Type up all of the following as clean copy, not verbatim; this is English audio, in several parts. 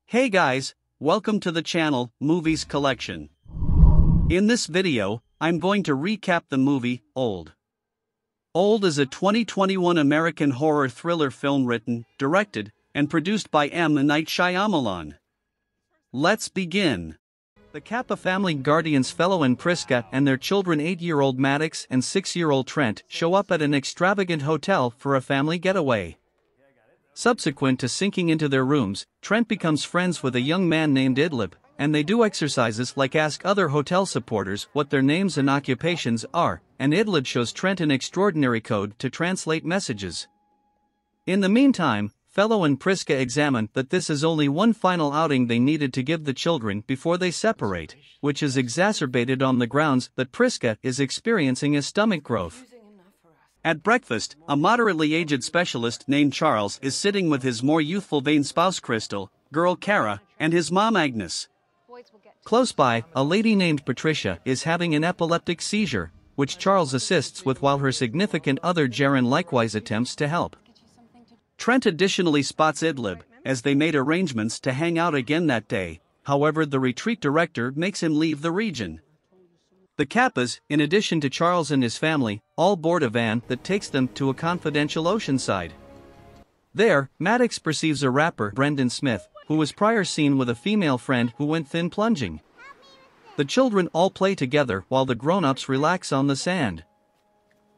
Hey guys, welcome to the channel, Movies Collection. In this video, I'm going to recap the movie, Old. Old is a 2021 American horror thriller film written, directed, and produced by M. Night Shyamalan. Let's begin. The Kappa family guardians Fellow and Priska and their children 8-year-old Maddox and 6-year-old Trent show up at an extravagant hotel for a family getaway. Subsequent to sinking into their rooms, Trent becomes friends with a young man named Idlib, and they do exercises like ask other hotel supporters what their names and occupations are, and Idlib shows Trent an extraordinary code to translate messages. In the meantime, Fellow and Priska examine that this is only one final outing they needed to give the children before they separate, which is exacerbated on the grounds that Priska is experiencing a stomach growth. At breakfast, a moderately aged specialist named Charles is sitting with his more youthful vain spouse Crystal, girl Kara, and his mom Agnes. Close by, a lady named Patricia is having an epileptic seizure, which Charles assists with while her significant other Jaren likewise attempts to help. Trent additionally spots Idlib, as they made arrangements to hang out again that day, however the retreat director makes him leave the region. The Kappas, in addition to Charles and his family, all board a van that takes them to a confidential Oceanside. There, Maddox perceives a rapper, Brendan Smith, who was prior seen with a female friend who went thin plunging. The children all play together while the grown-ups relax on the sand.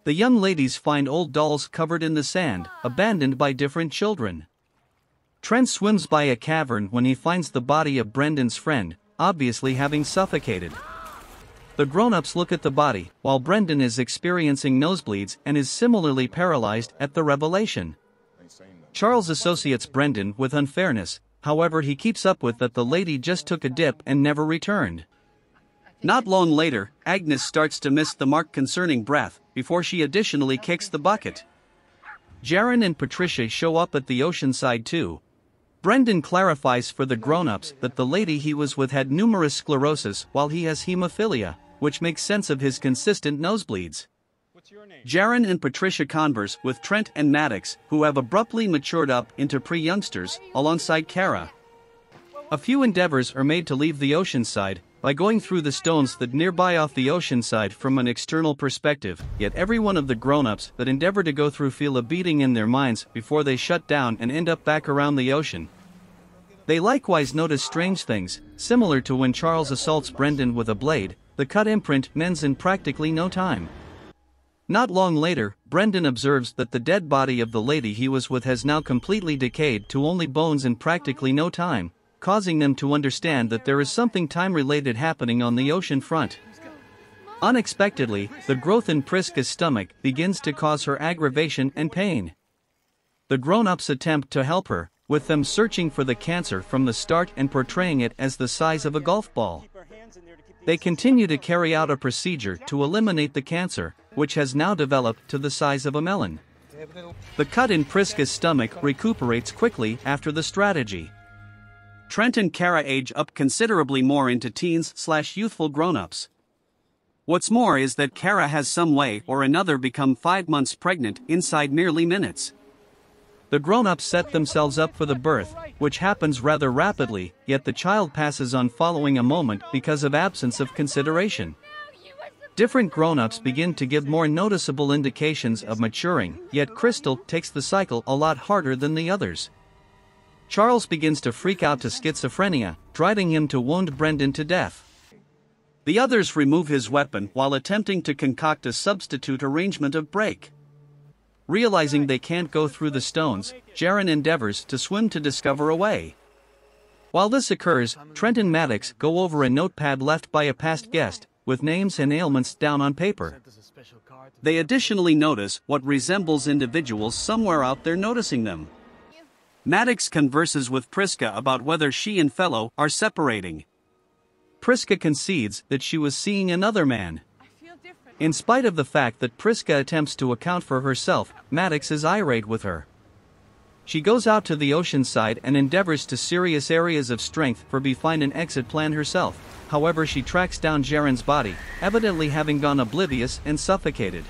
The young ladies find old dolls covered in the sand, abandoned by different children. Trent swims by a cavern when he finds the body of Brendan's friend, obviously having suffocated. The grown-ups look at the body, while Brendan is experiencing nosebleeds and is similarly paralyzed at the revelation. Charles associates Brendan with unfairness, however he keeps up with that the lady just took a dip and never returned. Not long later, Agnes starts to miss the mark concerning breath, before she additionally kicks the bucket. Jaren and Patricia show up at the Oceanside too. Brendan clarifies for the grown-ups that the lady he was with had numerous sclerosis while he has hemophilia, which makes sense of his consistent nosebleeds. Jaren and Patricia converse with Trent and Maddox, who have abruptly matured up into pre-youngsters, alongside Kara. A few endeavors are made to leave the Oceanside, by going through the stones that nearby off the Oceanside from an external perspective, yet every one of the grown-ups that endeavor to go through feel a beating in their minds before they shut down and end up back around the ocean. They likewise notice strange things, similar to when Charles assaults Brendan with a blade. The cut imprint mends in practically no time. Not long later, Brendan observes that the dead body of the lady he was with has now completely decayed to only bones in practically no time, causing them to understand that there is something time-related happening on the ocean front. Unexpectedly, the growth in Priska's stomach begins to cause her aggravation and pain. The grown-ups attempt to help her, with them searching for the cancer from the start and portraying it as the size of a golf ball. They continue to carry out a procedure to eliminate the cancer, which has now developed to the size of a melon. The cut in Priska's stomach recuperates quickly after the strategy. Trent and Kara age up considerably more into teens/youthful grown-ups. What's more is that Kara has some way or another become 5 months pregnant inside merely minutes. The grown-ups set themselves up for the birth, which happens rather rapidly, yet the child passes on following a moment because of absence of consideration. Different grown-ups begin to give more noticeable indications of maturing, yet Crystal takes the cycle a lot harder than the others. Charles begins to freak out to schizophrenia, driving him to wound Brendan to death. The others remove his weapon while attempting to concoct a substitute arrangement of break. Realizing they can't go through the stones, Jaren endeavors to swim to discover a way. While this occurs, Trent and Maddox go over a notepad left by a past guest, with names and ailments down on paper. They additionally notice what resembles individuals somewhere out there noticing them. Maddox converses with Priska about whether she and Fellow are separating. Priska concedes that she was seeing another man. In spite of the fact that Priska attempts to account for herself, Maddox is irate with her. She goes out to the Oceanside and endeavors to serious areas of strength for find an exit plan herself, however she tracks down Jaren's body, evidently having gone oblivious and suffocated.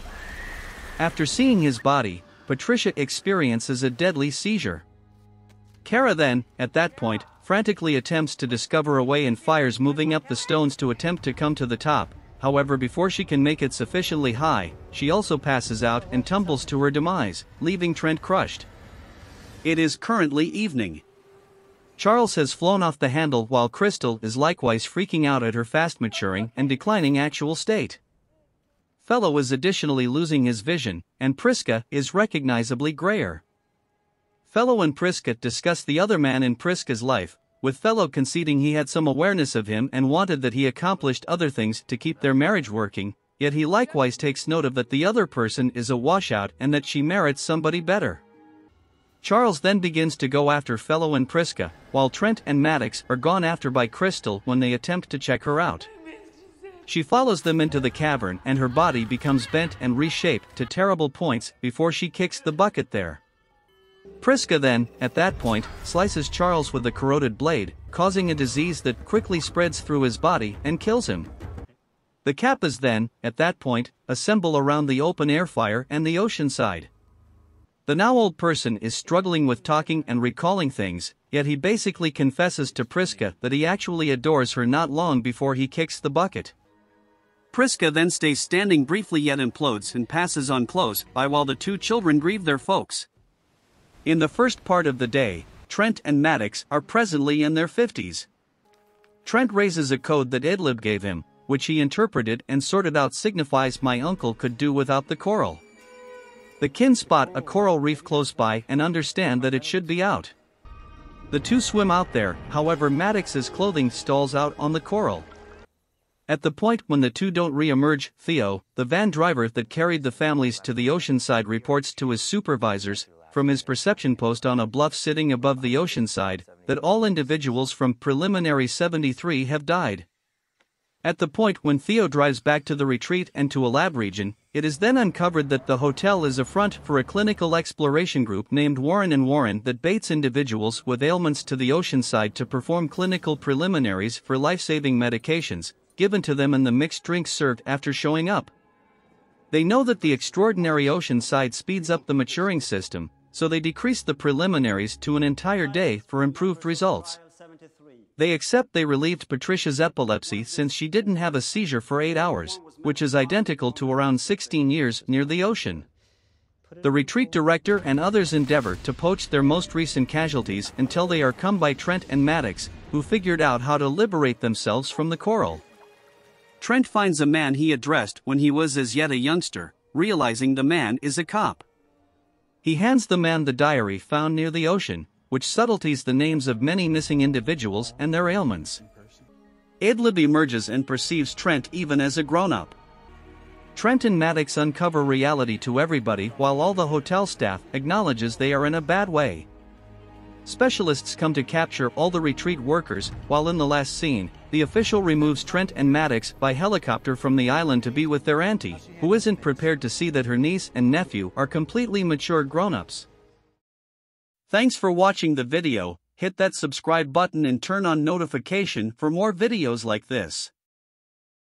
After seeing his body, Patricia experiences a deadly seizure. Kara then, at that point, frantically attempts to discover a way and fires moving up the stones to attempt to come to the top. However, before she can make it sufficiently high, she also passes out and tumbles to her demise, leaving Trent crushed. It is currently evening. Charles has flown off the handle while Crystal is likewise freaking out at her fast maturing and declining actual state. Fellow is additionally losing his vision, and Priska is recognizably grayer. Fellow and Priska discuss the other man in Priska's life, with Fellow conceding he had some awareness of him and wanted that he accomplished other things to keep their marriage working, yet he likewise takes note of that the other person is a washout and that she merits somebody better. Charles then begins to go after Fellow and Priska, while Trent and Maddox are gone after by Crystal when they attempt to check her out. She follows them into the cavern and her body becomes bent and reshaped to terrible points before she kicks the bucket there. Priska then, at that point, slices Charles with a corroded blade, causing a disease that quickly spreads through his body and kills him. The Kappas then, at that point, assemble around the open-air fire and the ocean side. The now old person is struggling with talking and recalling things, yet he basically confesses to Priska that he actually adores her not long before he kicks the bucket. Priska then stays standing briefly yet implodes and passes on close by while the two children grieve their folks. In the first part of the day, Trent and Maddox are presently in their 50s. Trent raises a code that Idlib gave him, which he interpreted and sorted out signifies my uncle could do without the coral. The kin spot a coral reef close by and understand that it should be out. The two swim out there, however Maddox's clothing stalls out on the coral. At the point when the two don't re-emerge, Theo, the van driver that carried the families to the oceanside, reports to his supervisors, from his perception post on a bluff sitting above the oceanside, that all individuals from Preliminary 73 have died. At the point when Theo drives back to the retreat and to a lab region, it is then uncovered that the hotel is a front for a clinical exploration group named Warren & Warren that baits individuals with ailments to the oceanside to perform clinical preliminaries for life-saving medications, given to them in the mixed drinks served after showing up. They know that the extraordinary oceanside speeds up the maturing system, so they decrease the preliminaries to an entire day for improved results. They accept they relieved Patricia's epilepsy since she didn't have a seizure for 8 hours, which is identical to around 16 years near the ocean. The retreat director and others endeavor to poach their most recent casualties until they are come by Trent and Maddox, who figured out how to liberate themselves from the coral. Trent finds a man he addressed when he was as yet a youngster, realizing the man is a cop. He hands the man the diary found near the ocean, which subtleties the names of many missing individuals and their ailments. Idlib emerges and perceives Trent even as a grown-up. Trent and Maddox uncover reality to everybody while all the hotel staff acknowledges they are in a bad way. Specialists come to capture all the retreat workers, while in the last scene, the official removes Trent and Maddox by helicopter from the island to be with their auntie, who isn't prepared to see that her niece and nephew are completely mature grown-ups. Thanks for watching the video. Hit that subscribe button and turn on notification for more videos like this.